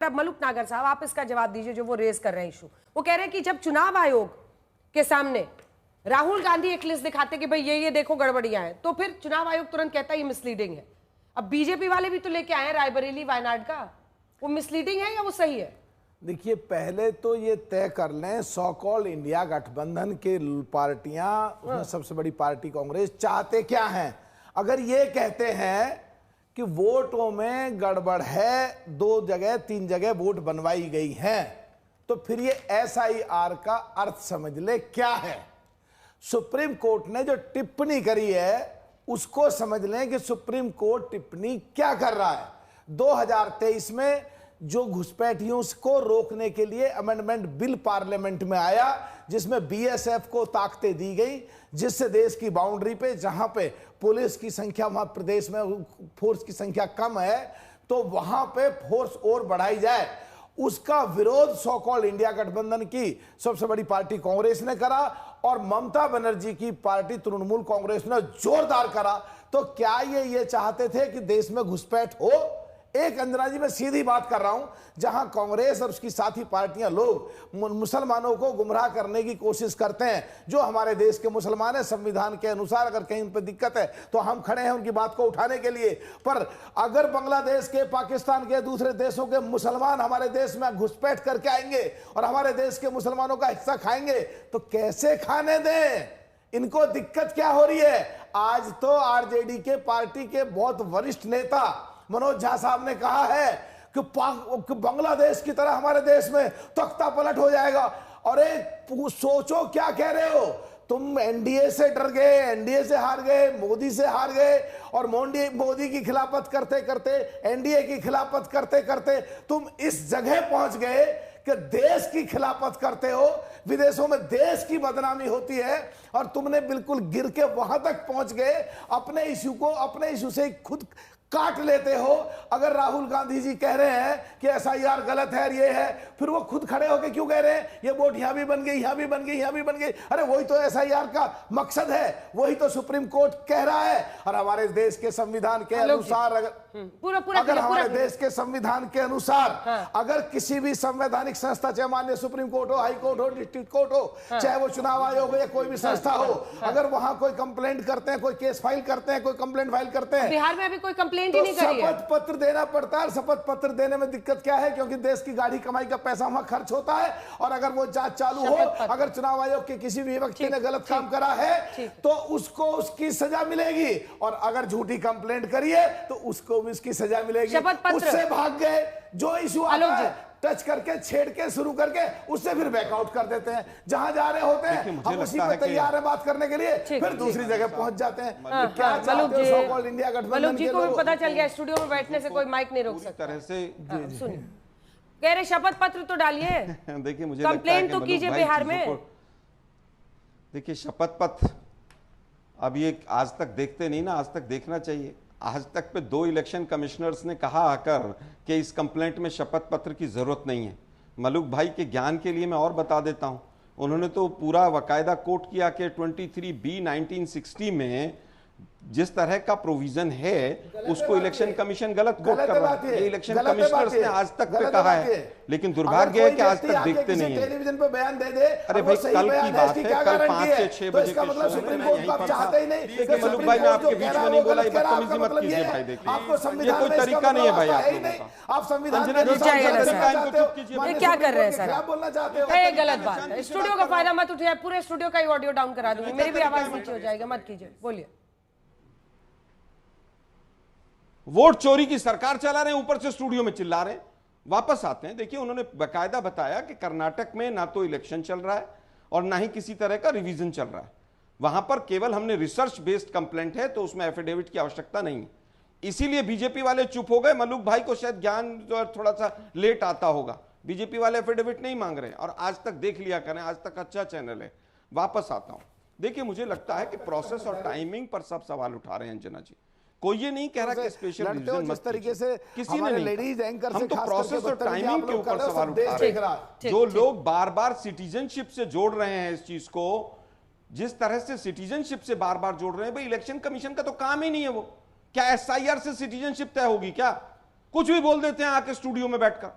अब मलुक नागर साहब, आप इसका जवाब दीजिए जो वो रेज कर रहे हैं इशू। वो कह रहे हैं कि जब चुनाव आयोग के सामने राहुल गांधी एक लिस्ट दिखाते कि भाई ये देखो गड़बड़ियां हैं, तो फिर चुनाव आयोग तुरंत कहता है ये मिसलीडिंग है। अब बीजेपी वाले भी तो लेके आए हैं रायबरेली वायनाड का, वो मिसलीडिंग है या वो सही है? देखिए, पहले तो ये तय कर लें, सो कॉल्ड इंडिया गठबंधन के पार्टियां, उसमें सबसे बड़ी पार्टी कांग्रेस, चाहते क्या हैं। अगर ये कहते हैं कि वोटों में गड़बड़ है, 2 जगह 3 जगह वोट बनवाई गई हैं, तो फिर ये SIR का अर्थ समझ ले क्या है। सुप्रीम कोर्ट ने जो टिप्पणी करी है उसको समझ लें कि सुप्रीम कोर्ट टिप्पणी क्या कर रहा है। 2023 में जो घुसपैठियों को रोकने के लिए अमेंडमेंट बिल पार्लियामेंट में आया, जिसमें BSF को ताकतें दी गई, जिससे देश की बाउंड्री पे जहां पे पुलिस की संख्या, वहां प्रदेश में फोर्स की संख्या कम है, तो वहां पे फोर्स और बढ़ाई जाए, उसका विरोध सो कॉल्ड इंडिया गठबंधन की सबसे बड़ी पार्टी कांग्रेस ने करा और ममता बनर्जी की पार्टी तृणमूल कांग्रेस ने जोरदार करा। तो क्या ये चाहते थे कि देश में घुसपैठ हो? एक अंजना जी, मैं सीधी बात कर रहा हूं, जहां कांग्रेस और उसकी साथी पार्टियां लोग मुसलमानों को गुमराह करने की कोशिश करते हैं, जो हमारे देश के मुसलमान हैं, संविधान के अनुसार अगर कहीं उन पर दिक्कत है तो हम खड़े हैं उनकी बात को उठाने के लिए। पर अगर बांग्लादेश के, पाकिस्तान के, दूसरे देशों के मुसलमान हमारे देश में घुसपैठ करके आएंगे और हमारे देश के मुसलमानों का हिस्सा खाएंगे, तो कैसे खाने दें? इनको दिक्कत क्या हो रही है? आज तो RJD के पार्टी के बहुत वरिष्ठ नेता मनोज झा साहब ने कहा है कि बांग्लादेश की तरह हमारे देश में तख्ता पलट हो जाएगा। अरे सोचो क्या कह रहे हो तुम। NDA से डर गए, NDA से हार गए, मोदी से हार गए, और मोदी की खिलाफत करते करते, NDA की खिलाफत करते करते तुम इस जगह पहुंच गए कि देश की खिलाफत करते हो, विदेशों में देश की बदनामी होती है, और तुमने बिल्कुल गिर के वहां तक पहुंच गए। अपने इशू से खुद काट लेते हो। अगर राहुल गांधी जी कह रहे हैं कि SIR गलत है, ये है, फिर वो खुद खड़े होकर क्यों कह रहे हैं ये वोट यहां भी बन गई, यहां भी बन गई, यहां भी बन गई? अरे वही तो SIR का मकसद है, वही तो सुप्रीम कोर्ट कह रहा है। और हमारे देश के संविधान के अनुसार अगर हमारे देश के संविधान के अनुसार अगर किसी भी संवैधानिक संस्था, चाहे माननीय सुप्रीम कोर्ट हो, हाई कोर्ट हो, डिस्ट्रिक्ट कोर्ट हो, चाहे वो चुनाव आयोग हो या कोई भी संस्था हो, अगर वहां कोई कंप्लेंट करते हैं, कोई केस फाइल करते हैं, कोई कंप्लेंट फाइल करते हैं, बिहार में अभी कोई कंप्लेंट तो शपथ पत्र देना पड़ता है। शपथ पत्र देने में दिक्कत क्या है? क्योंकि देश की गाड़ी कमाई का पैसा वहां खर्च होता है, और अगर वो जांच चालू हो, अगर चुनाव आयोग के किसी भी व्यक्ति ने गलत काम करा है तो उसको उसकी सजा मिलेगी, और अगर झूठी कंप्लेंट करी है तो उसको भी उसकी सजा मिलेगी। उससे भाग गए, जो इशू आता है टच करके, छेड़ के, शुरू करके, उससे फिर बैकआउट कर देते हैं। जहां जा रहे होते हैं हम उसी पर तैयार है बात करने के लिए, फिर दूसरी जगह पहुंच जाते हैं। क्या चाहते हो सो कॉल्ड इंडिया गठबंधन के लोग? पता चल गया स्टूडियो में बैठने से कोई माइक नहीं रोक सकता। तरह से सुनिए, कह रहे शपथ पत्र तो डालिए। देखिए, मुझे कंप्लेंट तो कीजिए बिहार में। देखिए, शपथ पत्र अब ये आज तक देखते नहीं ना, आज तक देखना चाहिए। आज तक पे 2 इलेक्शन कमिश्नर्स ने कहा आकर कि इस कंप्लेंट में शपथ पत्र की जरूरत नहीं है। मलुक भाई के ज्ञान के लिए मैं और बता देता हूं, उन्होंने तो पूरा बाकायदा कोट किया कि 23B 1960 में जिस तरह का प्रोविजन है उसको इलेक्शन कमीशन गलत कोट कर रहा है। ये इलेक्शन कमिश्नर्स ने आज तक पे कहा है, लेकिन दुर्भाग्य है कि आज तक देखते नहीं है। टेलीविजन पे बयान दे दे, अरे भाई कल की बात है, कल 5 से 6 बजे के मतलब सुप्रीम कोर्ट को आप चाहते ही नहीं। देखिए मलुक भाई, मैं आपके बीच में नहीं बोला, ये बदतमीजी मत कीजिए भाई। देखिए आपको ये संविधान कोई तरीका नहीं है भाई आप संविधान ये क्या कर रहे हैं सर? आप बोलना चाहते हो ये गलत बात है। स्टूडियो का फायदा मत उठाइए, पूरे स्टूडियो का ही ऑडियो डाउन करा दूंगी, मेरी भी आवाज नीचे हो जाएगी। मत कीजिए, बोलिए। वोट चोरी की सरकार चला रहे हैं, ऊपर से स्टूडियो में चिल्ला रहे हैं। वापस आते हैं, देखिए उन्होंने बाकायदा बताया कि कर्नाटक में ना तो इलेक्शन चल रहा है और ना ही किसी तरह का रिवीजन चल रहा है। वहां पर केवल हमने रिसर्च बेस्ड कंप्लेंट है, तो उसमें एफिडेविट की आवश्यकता नहीं है। इसीलिए बीजेपी वाले चुप हो गए। मलुक भाई को शायद ज्ञान जो थोड़ा सा लेट आता होगा, बीजेपी वाले एफिडेविट नहीं मांग रहे, और आज तक देख लिया करें, आज तक अच्छा चैनल है। वापस आता हूं, देखिए मुझे लगता है कि प्रोसेस और टाइमिंग पर सब सवाल उठा रहे हैं अंजना जी। कोई ये नहीं कह रहा कि स्पेशल रिवीजन मत तरीके से किसी ने नहीं लेडीज एंकर हम तो प्रोसेस और टाइमिंग के ऊपर सवाल उठा रहे हैं। जो लोग बार बार सिटीजनशिप से जोड़ रहे हैं इस चीज को, जिस तरह से सिटीजनशिप से बार बार जोड़ रहे हैं, भाई इलेक्शन कमीशन का तो काम ही नहीं है वो। क्या SIR से सिटीजनशिप तय होगी क्या? कुछ भी बोल देते हैं आके स्टूडियो में बैठकर।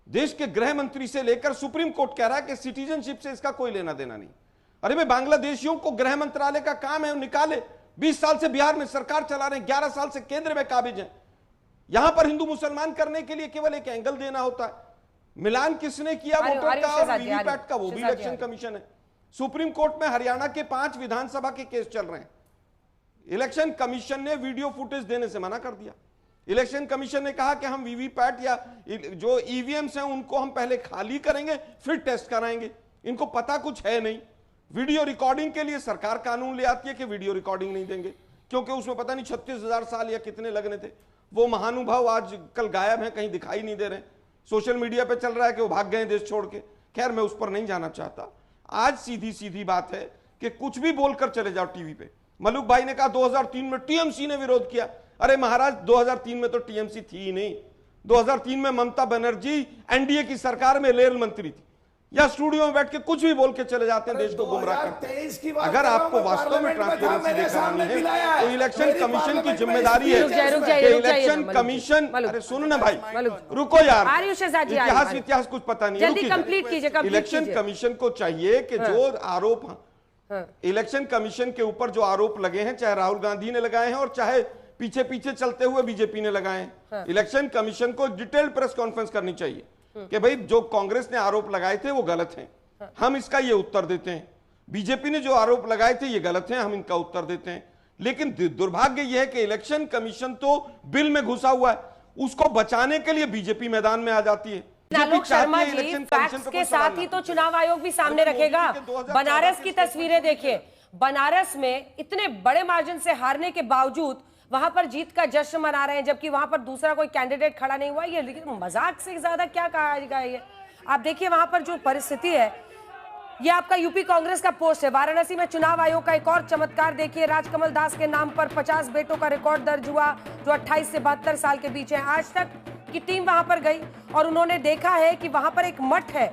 देश के गृह मंत्री से लेकर सुप्रीम कोर्ट कह रहा है कि सिटीजनशिप से इसका कोई लेना देना नहीं। अरे भाई, बांग्लादेशियों को गृह मंत्रालय का काम है, निकाले। 20 साल से बिहार में सरकार चला रहे हैं, 11 साल से केंद्र में काबिज हैं। यहां पर हिंदू मुसलमान करने के लिए केवल एक एंगल देना होता है। मिलान किसने किया वोटर का और वीवीपैट का? वो भी इलेक्शन कमीशन है। सुप्रीम कोर्ट में हरियाणा के 5 विधानसभा के केस चल रहे हैं। इलेक्शन कमीशन ने वीडियो फुटेज देने से मना कर दिया। इलेक्शन कमीशन ने कहा कि हम वीवीपैट या जो ईवीएम्स हैं उनको हम पहले खाली करेंगे, फिर टेस्ट कराएंगे। इनको पता कुछ है नहीं। वीडियो रिकॉर्डिंग के लिए सरकार कानून ले आती है कि वीडियो रिकॉर्डिंग नहीं देंगे, क्योंकि उसमें पता नहीं 36,000 साल या कितने लगने थे। वो महानुभाव आज कल गायब हैं, कहीं दिखाई नहीं दे रहे। सोशल मीडिया पे चल रहा है कि वो भाग गए देश छोड़ के। खैर, मैं उस पर नहीं जाना चाहता। आज सीधी सीधी बात है कि कुछ भी बोलकर चले जाओ टीवी पे। मलूक भाई ने कहा 2003 में टीएमसी ने विरोध किया। अरे महाराज, 2003 में तो टीएमसी थी ही नहीं। 2003 में ममता बनर्जी एनडीए की सरकार में रेल मंत्री थी। या स्टूडियो में बैठ के कुछ भी बोल के चले जाते हैं, देश को गुमराह करते हैं। अगर आपको वास्तव में ट्रांसपेरेंसी दिखानी है तो इलेक्शन कमीशन की जिम्मेदारी है कि इलेक्शन कमीशन, अरे सुनो ना भाई, रुको यार, इतिहास कुछ पता नहीं, इलेक्शन कमीशन को चाहिए कि जो आरोप, इलेक्शन कमीशन के ऊपर जो आरोप लगे हैं, चाहे राहुल गांधी ने लगाए हैं और चाहे पीछे पीछे चलते हुए बीजेपी ने लगाए हैं, इलेक्शन कमीशन को डिटेल्ड प्रेस कॉन्फ्रेंस करनी चाहिए कि भाई जो कांग्रेस ने आरोप लगाए थे वो गलत हैं, हम इसका ये उत्तर देते हैं। बीजेपी ने जो आरोप लगाए थे ये गलत हैं, हम इनका उत्तर देते हैं। लेकिन दुर्भाग्य यह है कि इलेक्शन कमीशन तो बिल में घुसा हुआ है, उसको बचाने के लिए बीजेपी मैदान में आ जाती है। आलोक शर्मा जी, फैक्ट्स के साथ ही तो चुनाव आयोग भी सामने रखेगा। बनारस की तस्वीरें देखिए, बनारस में इतने बड़े मार्जिन से हारने के बावजूद वहां पर जीत का जश्न मना रहे हैं, जबकि वहां पर दूसरा कोई कैंडिडेट खड़ा नहीं हुआ। ये लेकिन मजाक से ज्यादा क्या कहा जाएगा ये? आप देखिए वहां पर जो परिस्थिति है। ये आपका यूपी कांग्रेस का पोस्ट है। वाराणसी में चुनाव आयोग का एक और चमत्कार देखिए। राजकमल दास के नाम पर 50 बेटों का रिकॉर्ड दर्ज हुआ, जो 28 से 72 साल के बीच है। आज तक की टीम वहां पर गई और उन्होंने देखा है कि वहां पर एक मठ है।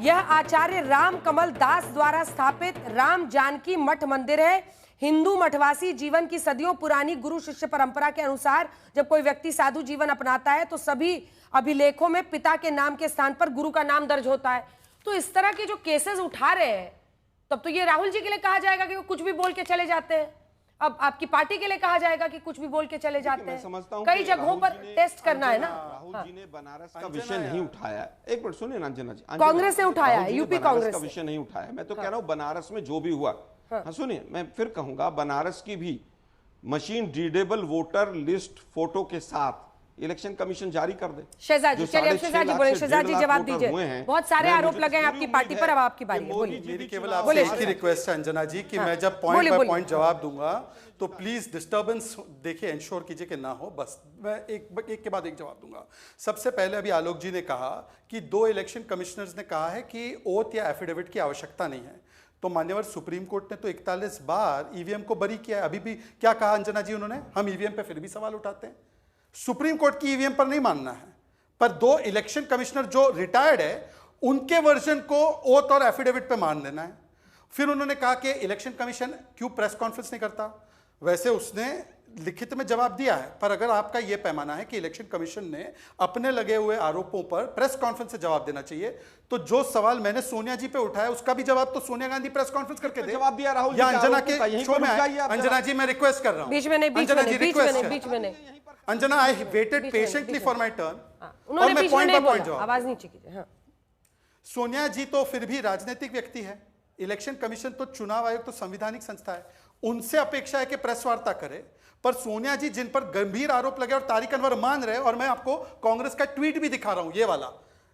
यह आचार्य राम कमल दास द्वारा स्थापित राम जानकी मठ मंदिर है। हिंदू मठवासी जीवन की सदियों पुरानी गुरु शिष्य परंपरा के अनुसार जब कोई व्यक्ति साधु जीवन अपनाता है तो सभी अभिलेखों में पिता के नाम के स्थान पर गुरु का नाम दर्ज होता है। तो इस तरह के जो केसेस उठा रहे हैं, तब तो ये राहुल जी के लिए कहा जाएगा कि वो कुछ भी बोल के चले जाते हैं। अब आपकी पार्टी के लिए कहा जाएगा कि कुछ भी बोल के चले जाते हैं। कई जगहों पर टेस्ट करना है ना। राहुल जी ने बनारस का विषय नहीं उठाया। एक मिनट सुनिए ना अंजना जी, कांग्रेस ने उठाया है, यूपी कांग्रेस का विषय नहीं उठाया। मैं तो कह रहा हूं बनारस में जो भी हुआ, हाँ सुनिए, मैं फिर कहूंगा बनारस की भी machine readable voter list photo के साथ इलेक्शन कमीशन जारी कर दे। शहजाद जी, चलिए शहजाद जी बोले। शहजाद जी जवाब दीजिए। बहुत सारे आरोप लगे हैं आपकी पार्टी पर, अब आपकी बारी है, बोलिए। मेरी केवल आपसे एक ही रिक्वेस्ट है अंजना जी कि मैं जब पॉइंट बाय पॉइंट जवाब दूंगा तो प्लीज डिस्टर्बेंस देखिए, इंश्योर कीजिए कि ना हो। बस मैं एक के बाद एक जवाब दूंगा। सबसे पहले अभी आलोक जी ने कहा कि 2 इलेक्शन कमिश्नर्स ने कहा है कि ओथ या एफिडेविट की आवश्यकता नहीं है। तो मान्यवर सुप्रीम कोर्ट ने तो 41 बार ईवीएम को बरी किया है। अभी भी क्या कहा अंजना जी उन्होंने? हम ईवीएम पे फिर भी सवाल उठाते हैं। सुप्रीम कोर्ट की ईवीएम पर नहीं मानना है, पर 2 इलेक्शन कमिश्नर जो रिटायर्ड है उनके वर्जन को ओथ और एफिडेविट पे मान लेना है। फिर उन्होंने कहा कि इलेक्शन कमीशन क्यों प्रेस कॉन्फ्रेंस नहीं करता। वैसे उसने लिखित में जवाब दिया है, पर अगर आपका यह पैमाना है कि इलेक्शन कमीशन ने अपने लगे हुए आरोपों पर प्रेस कॉन्फ्रेंस से जवाब देना चाहिए, तो जो सवाल मैंने सोनिया जी पे उठाया उसका भी जवाब तो सोनिया गांधी प्रेस कॉन्फ्रेंस करके दे। जवाब दिया राहुल जी, अंजना के शो में अंजना जी मैं रिक्वेस्ट कर रहा हूं, बीच में नहीं, बीच में नहीं। Anjana, I waited patiently for my turn, उन्होंने बीच में नहीं बोला, आवाज नीचे कीजिए। हाँ, सोनिया जी तो फिर भी राजनीतिक व्यक्ति है, इलेक्शन कमीशन तो चुनाव आयोग तो संवैधानिक संस्था है, उनसे अपेक्षा है कि प्रेस वार्ता करे। पर सोनिया जी जिन पर गंभीर आरोप लगे और तारिक अनवर मान रहे, और मैं आपको कांग्रेस का ट्वीट भी दिखा रहा हूं, ये वाला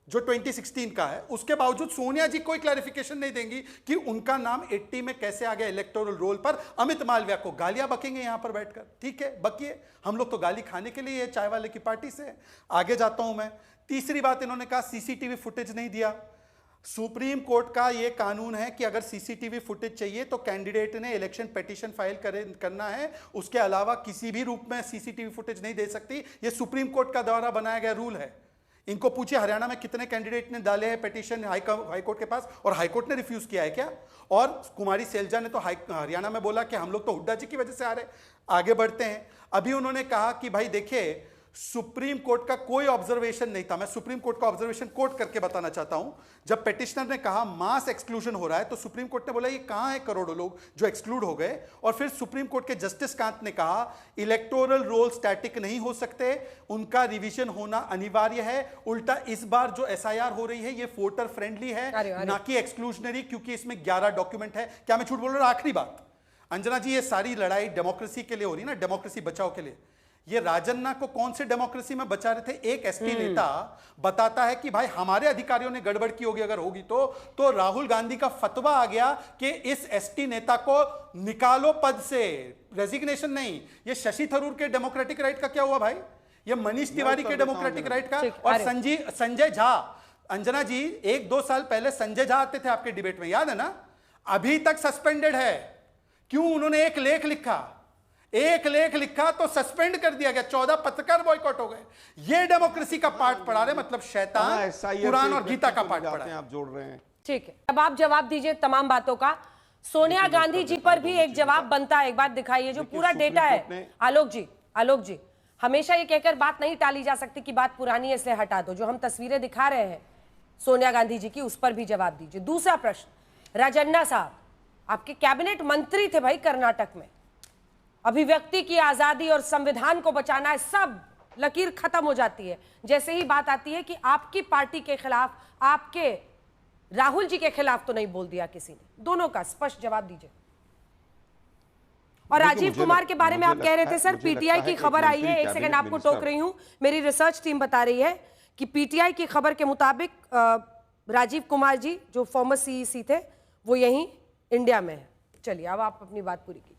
जो 2016 का है, उसके बावजूद सोनिया जी कोई क्लैरिफिकेशन नहीं देंगी कि उनका नाम 80 में कैसे आ गया इलेक्टोरल रोल पर। अमित मालविया को गालियां बकेंगे यहां पर बैठकर, ठीक है बकिए, हम लोग तो गाली खाने के लिए चाय वाले की पार्टी से। आगे जाता हूं मैं। तीसरी बात इन्होंने कहा सीसीटीवी फुटेज नहीं दिया। सुप्रीम कोर्ट का यह कानून है कि अगर सीसीटीवी फुटेज चाहिए तो कैंडिडेट ने इलेक्शन पिटीशन फाइल करना है, उसके अलावा किसी भी रूप में सीसीटीवी फुटेज नहीं दे सकती। यह सुप्रीम कोर्ट का द्वारा बनाया गया रूल है। इनको पूछिए हरियाणा में कितने कैंडिडेट ने डाले हैं पिटीशन हाईकोर्ट के पास और हाईकोर्ट ने रिफ्यूज किया है क्या? और कुमारी सैलजा ने तो हरियाणा में बोला कि हम लोग तो हुड्डा जी की वजह से आ रहे। आगे बढ़ते हैं। अभी उन्होंने कहा कि भाई देखिए सुप्रीम कोर्ट का कोई ऑब्जर्वेशन नहीं था। मैं सुप्रीम कोर्ट का ऑब्जर्वेशन कोट करके बताना चाहता हूं। जब पेटिशनर ने कहा मास एक्सक्लूजन हो रहा है, तो सुप्रीम कोर्ट ने बोला ये कहां है करोड़ों लोग जो एक्सक्लूड हो गए। और फिर सुप्रीम कोर्ट के जस्टिस कांत ने कहा इलेक्टोरल रोल स्टैटिक नहीं हो सकते, उनका रिवीजन होना अनिवार्य है। उल्टा इस बार जो एसआईआर हो रही है ये वोटर फ्रेंडली है, ना कि एक्सक्लूजनरी, क्योंकि इसमें 11 डॉक्यूमेंट है। क्या मैं झूठ बोल रहा हूं? आखिरी बात, अंजना जी, ये सारी लड़ाई डेमोक्रेसी के लिए हो रही है ना, डेमोक्रेसी बचाओ के लिए। ये राजन्ना को कौन से डेमोक्रेसी में बचा रहे थे? एक एसटी नेता बताता है कि भाई हमारे अधिकारियों ने गड़बड़ की होगी, अगर होगी तो राहुल गांधी का फतवा आ गया कि इस एसटी नेता को निकालो पद से, रेजिग्नेशन नहीं। ये शशि थरूर के डेमोक्रेटिक राइट का क्या हुआ भाई? ये मनीष तिवारी के डेमोक्रेटिक राइट का? और संजय झा, अंजना जी 1-2 साल पहले संजय झा आते थे आपके डिबेट में, याद है ना? अभी तक सस्पेंडेड है। क्यों? उन्होंने एक लेख लिखा तो सस्पेंड कर दिया गया, 14 पत्रकार बॉयकॉट हो गए। ये डेमोक्रेसी का पाठ पढ़ा रहे, मतलब शैतान कुरान और गीता का पाठ पढ़ा रहे हैं। आप जोड़ रहे हैं। ठीक है, अब आप जवाब दीजिए तमाम बातों का। सोनिया गांधी जी पर भी एक जवाब बनता है, एक बात दिखाइए जो पूरा डेटा है। आलोक जी, हमेशा ये कहकर बात नहीं टाली जा सकती कि बात पुरानी है इसलिए हटा दो। जो हम तस्वीरें दिखा रहे हैं सोनिया गांधी जी की, उस पर भी जवाब दीजिए। दूसरा प्रश्न, राजन्ना साहब आपके कैबिनेट मंत्री थे भाई कर्नाटक में, अभिव्यक्ति की आजादी और संविधान को बचाना है, सब लकीर खत्म हो जाती है जैसे ही बात आती है कि आपकी पार्टी के खिलाफ, आपके राहुल जी के खिलाफ तो नहीं बोल दिया किसी ने। दोनों का स्पष्ट जवाब दीजिए। और राजीव कुमार के बारे में आप कह रहे थे सर, पीटीआई की खबर आई है, एक सेकंड आपको टोक रही हूं, मेरी रिसर्च टीम बता रही है कि पीटीआई की खबर के मुताबिक राजीव कुमार जी जो फॉर्मर सीईसी थे वो यहीं इंडिया में है। चलिए अब आप अपनी बात पूरी कीजिए।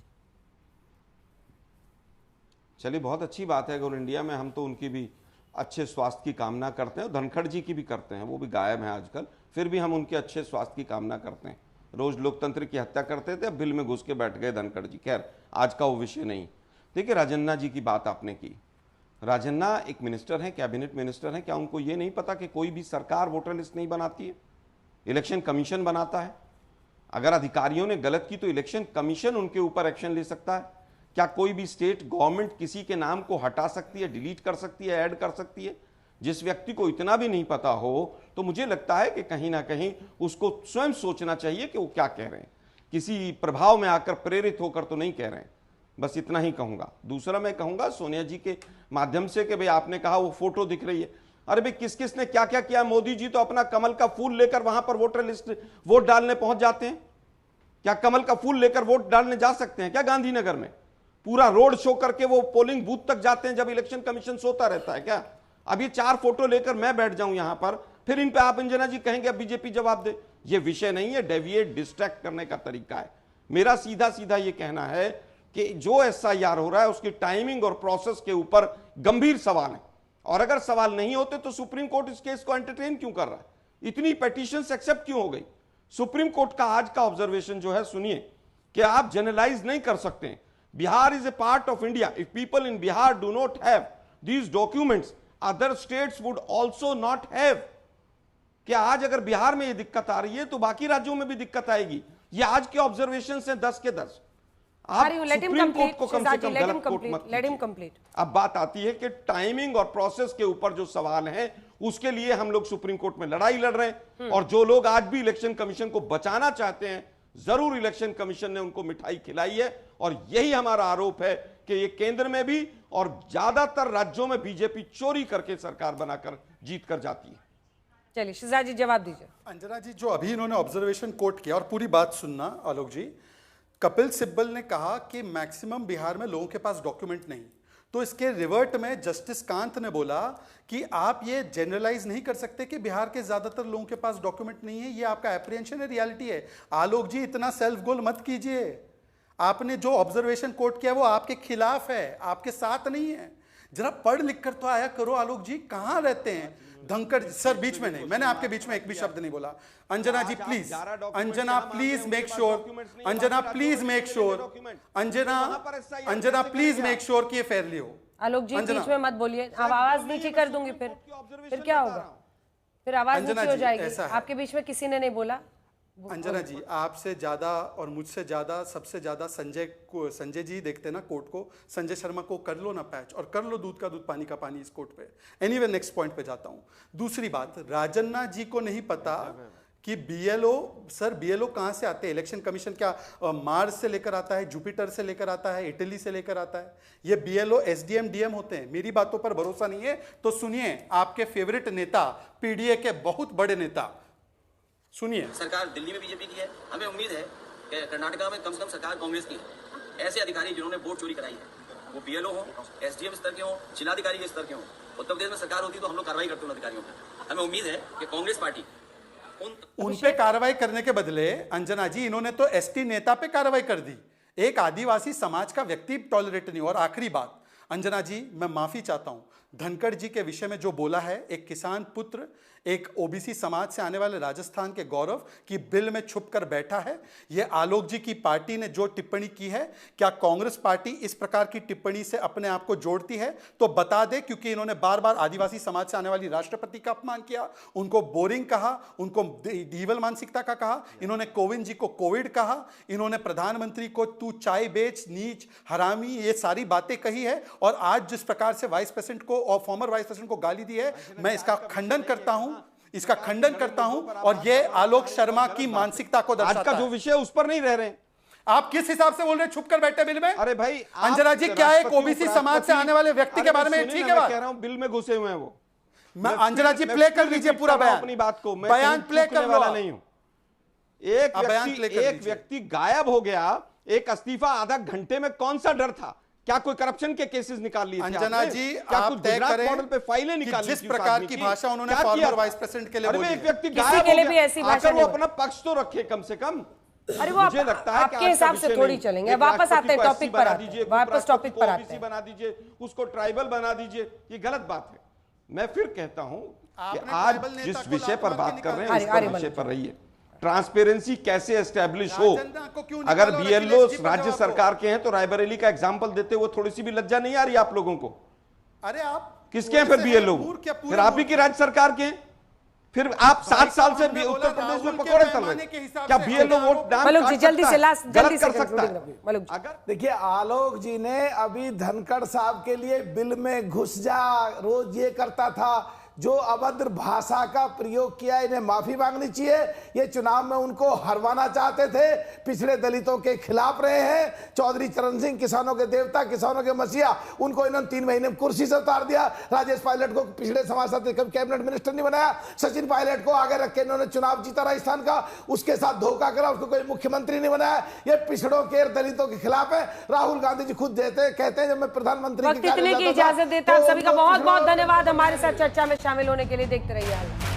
चलिए, बहुत अच्छी बात है अगर इंडिया में, हम तो उनकी भी अच्छे स्वास्थ्य की कामना करते हैं, धनखड़ जी की भी करते हैं, वो भी गायब हैं आजकल, फिर भी हम उनके अच्छे स्वास्थ्य की कामना करते हैं। रोज लोकतंत्र की हत्या करते थे, अब बिल में घुस के बैठ गए धनखड़ जी। खैर, आज का वो विषय नहीं। देखिए, राजन्ना जी की बात आपने की। राजन्ना एक मिनिस्टर हैं, कैबिनेट मिनिस्टर हैं, क्या उनको ये नहीं पता कि कोई भी सरकार वोटर लिस्ट नहीं बनाती है, इलेक्शन कमीशन बनाता है। अगर अधिकारियों ने गलत की तो इलेक्शन कमीशन उनके ऊपर एक्शन ले सकता है। क्या कोई भी स्टेट गवर्नमेंट किसी के नाम को हटा सकती है, डिलीट कर सकती है, ऐड कर सकती है? जिस व्यक्ति को इतना भी नहीं पता हो तो मुझे लगता है कि कहीं ना कहीं उसको स्वयं सोचना चाहिए कि वो क्या कह रहे हैं, किसी प्रभाव में आकर प्रेरित होकर तो नहीं कह रहे हैं। बस इतना ही कहूंगा। दूसरा मैं कहूंगा सोनिया जी के माध्यम से कि भाई आपने कहा वो फोटो दिख रही है, अरे भाई किस किस ने क्या क्या किया। मोदी जी तो अपना कमल का फूल लेकर वहां पर वोटर लिस्ट वोट डालने पहुंच जाते हैं। क्या कमल का फूल लेकर वोट डालने जा सकते हैं क्या गांधीनगर में? पूरा रोड शो करके वो पोलिंग बूथ तक जाते हैं जब इलेक्शन कमीशन सोता रहता है क्या? अब ये 4 फोटो लेकर मैं बैठ जाऊं यहां पर, फिर इन पे आप अंजना जी कहेंगे अब बीजेपी जवाब दे। ये विषय नहीं है, डेविएट डिस्ट्रैक्ट करने का तरीका है। मेरा सीधा सीधा ये कहना है कि जो एसआईआर हो रहा है उसकी टाइमिंग और प्रोसेस के ऊपर गंभीर सवाल है, और अगर सवाल नहीं होते तो सुप्रीम कोर्ट इस केस को एंटरटेन क्यों कर रहा है? इतनी पेटिशन एक्सेप्ट क्यों हो गई? सुप्रीम कोर्ट का आज का ऑब्जर्वेशन जो है सुनिए, कि आप जनरलाइज नहीं कर सकते। Bihar is a part of India. If people in Bihar do not have these documents, other states would also not have. कि आज अगर बिहार में ये दिक्कत आ रही है तो बाकी राज्यों में भी दिक्कत आएगी। ये आज के ऑब्जर्वेशन हैं 10 के 10। आप सुप्रीम कोर्ट को कम से कम गलत कोर्ट मत कीजिए। अब बात आती है कि टाइमिंग और प्रोसेस के ऊपर जो सवाल है उसके लिए हम लोग सुप्रीम कोर्ट में लड़ाई लड़ रहे हैं, और जो लोग आज भी इलेक्शन कमीशन को बचाना चाहते हैं, जरूर इलेक्शन कमीशन ने उनको मिठाई खिलाई है। और यही हमारा आरोप है कि ये केंद्र में भी और ज्यादातर राज्यों में बीजेपी चोरी करके सरकार बनाकर जीत कर जाती है। चलिए शिजा जी जवाब दीजिए। अंजना जी, जो अभी इन्होंने ऑब्जर्वेशन कोट किया, और पूरी बात सुनना आलोक जी, कपिल सिब्बल ने कहा कि मैक्सिमम बिहार में लोगों के पास डॉक्यूमेंट नहीं, तो इसके रिवर्ट में जस्टिस कांत ने बोला कि आप ये जनरलाइज नहीं कर सकते कि बिहार के ज्यादातर लोगों के पास डॉक्यूमेंट नहीं है, ये आपका एप्रिहेंशन है, रियलिटी है। आलोक जी, इतना सेल्फ गोल मत कीजिए। आपने जो ऑब्जर्वेशन कोट किया वो आपके खिलाफ है, आपके साथ नहीं है। जरा पढ़ लिख कर तो आया करो आलोक जी, कहां रहते हैं? धनखड़ सर बीच में नहीं, मैंने आपके बीच में एक भी शब्द नहीं बोला। Anjana ji please, Anjana please make sure, Anjana please make sure, Anjana please make sure कि ये फेयरली हो। आलोक जी बीच में मत बोलिए, आप आवाज नीचे कर दूंगी, फिर क्या होगा? फिर आवाज नीचे हो जाएगी। आपके बीच में किसी ने नहीं बोला, अंजना जी, आपसे ज्यादा और मुझसे ज्यादा सबसे ज्यादा संजय जी देखते ना कोर्ट को। संजय शर्मा को कर लो ना पैच और कर लो दूध का दूध पानी का पानी इस कोर्ट पे। एनीवे नेक्स्ट पॉइंट पे जाता हूं। दूसरी बात, राजन्ना जी को नहीं पता कि बीएलओ, सर बीएलओ कहां से आते हैं? इलेक्शन कमीशन क्या मार्स से लेकर आता है, जुपिटर से लेकर आता है, इटली से लेकर आता है? ये बीएलओ एसडीएम डीएम होते हैं। मेरी बातों पर भरोसा नहीं है तो सुनिए आपके फेवरेट नेता, पीडीए के बहुत बड़े नेता, सुनिए। सरकार दिल्ली में बीजेपी की है, हमें उम्मीद है कि कर्नाटका में कम से कम सरकार कांग्रेस की है। ऐसे अधिकारी जिन्होंने वोट चोरी कराई है, वो बीएलओ हो, एसडीएम स्तर के हो, जिलाधिकारी के स्तर के हो, उत्तर प्रदेश में सरकार होती तो हम लोग कार्रवाई करते उन अधिकारियों पर। हमें उम्मीद है कि कांग्रेस पार्टी उन पे कार्रवाई करने के बदले अंजना जी इन्होंने तो एसटी नेता पे कार्रवाई कर दी, एक आदिवासी समाज का व्यक्ति टॉलरेट नहीं। और आखिरी बात अंजना जी, मैं माफी चाहता हूं, धनखड़ जी के विषय में जो बोला है, एक किसान पुत्र, एक ओबीसी समाज से आने वाले राजस्थान के गौरव की बिल में छुप कर बैठा है। यह आलोक जी की पार्टी ने जो टिप्पणी की है, क्या कांग्रेस पार्टी इस प्रकार की टिप्पणी से अपने आप को जोड़ती है? तो बता दे, क्योंकि इन्होंने बार बार आदिवासी समाज से आने वाली राष्ट्रपति का अपमान किया, उनको बोरिंग कहा, उनको डीवल मानसिकता का कहा, इन्होंने कोविंद जी को कोविड कहा, इन्होंने प्रधानमंत्री को तू चाय बेच, नीच, हरामी, ये सारी बातें कही है। और आज जिस प्रकार से वाइस प्रेसिडेंट को और फॉर्मर वाइस प्रेसिडेंट को गाली दी है, मैं इसका खंडन करता हूं, इसका खंडन करता हूं। और ये आलोक शर्मा की मानसिकता को दर्शाता है। आज का जो विषय उस पर नहीं रह रहे हैं। आप किस हिसाब से बोल रहे हैं छुप कर बैठे बिल में? अरे भाई अंजना जी, क्या एक ओबीसी समाज से आने वाले व्यक्ति के बारे में ठीक है बात? कह रहा हूं बिल में घुसे हुए हैं वो। मैं अंजना जी प्ले कर लीजिए पूरा बयान, अपनी बात को। मैं बयान प्ले कर वाला नहीं हूं। एक व्यक्ति गायब हो गया, एक इस्तीफा आधा घंटे में, कौन सा डर था? क्या कोई करप्शन के केसेस निकाल लिए थे अंजना जी? क्या आप कुछ तय गुजरात करें मॉडल पे फाइलें निकाली जिस थी प्रकार की भाषा उन्होंने फॉर्मर वाइस प्रेसिडेंट के लिए बोली है। एक व्यक्ति किसी गायब के हो लिए भी गया, ऐसी भाषा आकर वो नहीं अपना पक्ष तो रखे कम से कम। अरे वो मुझे लगता है कि आपके आज हिसाब का से विषय थोड़ी नहीं। चलेंगे। एक वापस राष्ट्रपति आते हैं को टॉपिक SC पर बना आते दीजिए, हैं, वापस टॉपिक पर आते OBC हैं। बना दीजिए, उसको ट्राइबल बना दीजिए, ये गलत बात है। मैं फिर कहता हूं कि आपने आज ट्राइबल नेता जिस को विषय लात पर मार बात के कर रहे हैं निकाल उस पर दिया। विषय पर रहिए। ट्रांसपेरेंसी कैसे एस्टेब्लिश हो? राजन्ना को क्यों अगर निकालो और बीएलओ अखिलेश जी पर राज्य जवाब सरकार के हैं तो रायबरेली का एग्जाम्पल देते हुए थोड़ी सी भी लज्जा नहीं आ रही आप लोगों को? अरे आप किसके हैं फिर बीएलओ? फिर आप ही की राज्य सरकार के हैं। फिर आप 7 साल से उत्तर प्रदेश में पकौड़े तल रहे हैं। क्या बीएलओ वोट दान मलुक जी जल्दी से लास्ट, जल्दी कर से सकता है? मलुक जी। अगर देखिए, आलोक जी ने अभी धनखड़ साहब के लिए बिल में घुस जा, रोज ये करता था, जो अभद्र भाषा का प्रयोग किया, इन्हें माफी मांगनी चाहिए। ये चुनाव में उनको हरवाना चाहते थे, पिछड़े दलितों के खिलाफ रहे हैं। चौधरी चरण सिंह किसानों के देवता, किसानों के मसीहा, उनको इन्होंने 3 महीने में कुर्सी से उतार दिया। राजेश पायलट को पिछड़े समाज से कैबिनेट मिनिस्टर नहीं बनाया। सचिन पायलट को आगे रख के इन्होंने चुनाव जीता राजस्थान का, उसके साथ धोखा करा, उसको कोई मुख्यमंत्री नहीं बनाया। ये पिछड़ों के दलितों के खिलाफ है। राहुल गांधी जी खुद कहते हैं जब मैं प्रधानमंत्री वक्त इतने की इजाजत देता हूं। सभी का बहुत बहुत धन्यवाद हमारे साथ चर्चा में शामिल होने के लिए। देखते रहिए।